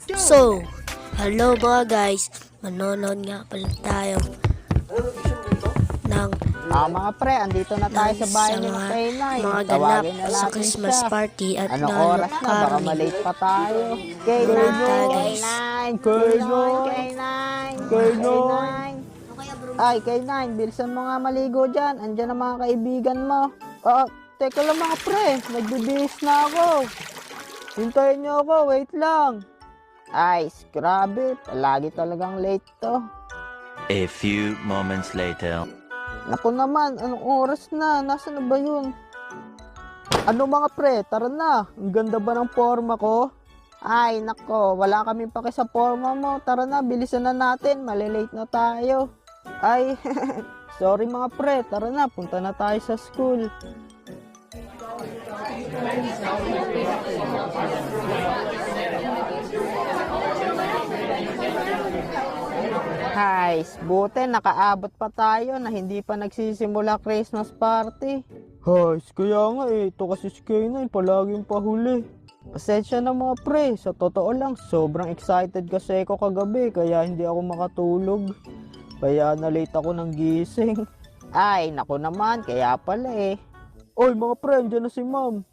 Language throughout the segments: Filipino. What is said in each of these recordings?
So, hello mga guys, manonood nga pala tayo ng Mga pre, andito na tayo sa bahay ni K9. mga ganap Tawagin na sa natin Christmas siya. party at Anong oras na? Baka Carmen. malate pa tayo. K9, Ganun tayo, guys. K9. Ay, K9, bilisan mo nga maligo dyan. Andyan ang mga kaibigan mo. Teka lang mga pre, nagbibihis na ako. Hintayin niyo ako, wait lang. Ay, grabe, palagi talagang late to. A few moments later. Naku naman, anong oras na? Nasaan na ba yun? Ano mga pre, tara na. Ang ganda ba ng forma ko? Ay, nako, wala kami pake sa forma mo. Tara na, bilisan na natin. Malilate na tayo. Ay, sorry mga pre, tara na. Punta na tayo sa school. Guys, buti nakaabot pa tayo na hindi pa nagsisimula Christmas party. Guys, kaya nga ito kasi si K9 palaging pahuli. Pasensya na mga pre, sa totoo lang, sobrang excited kasi ako kagabi kaya hindi ako makatulog. Kaya na-late ako ng gising. Ay, naku naman, kaya pala eh. Oy mga pre, andyan na si ma'am.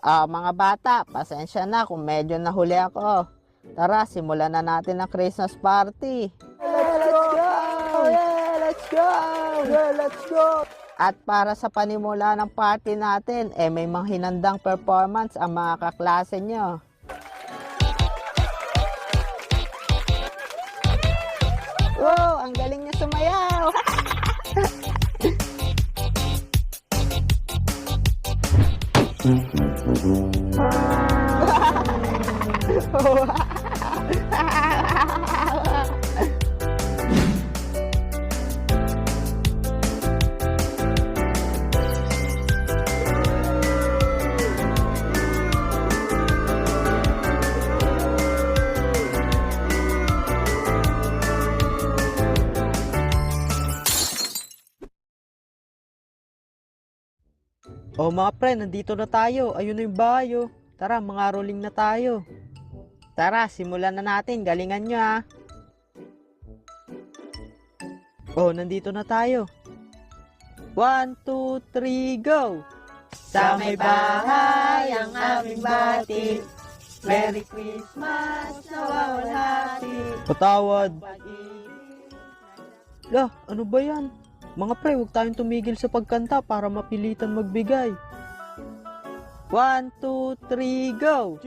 Mga bata, pasensya na kung medyo nahuli ako. Tara, simulan na natin ang Christmas party. Let's go! Yeah, let's go! Yeah, let's go! At para sa panimula ng party natin, may mga hinandang performance ang mga kaklase nyo. Wow, ang galing niya sumayaw! Mga pre, nandito na tayo. Ayun na yung bahay. Tara, mga rolling na tayo. Tara, simulan na natin. Galingan nyo ha. Nandito na tayo. 1, 2, 3, go! Sa may bahay ang aming bati. Merry Christmas, nawawalhati. Patawad. Ano ba yan? Mga pre, huwag tayong tumigil sa pagkanta para mapilitan magbigay. 1, 2, 3, go!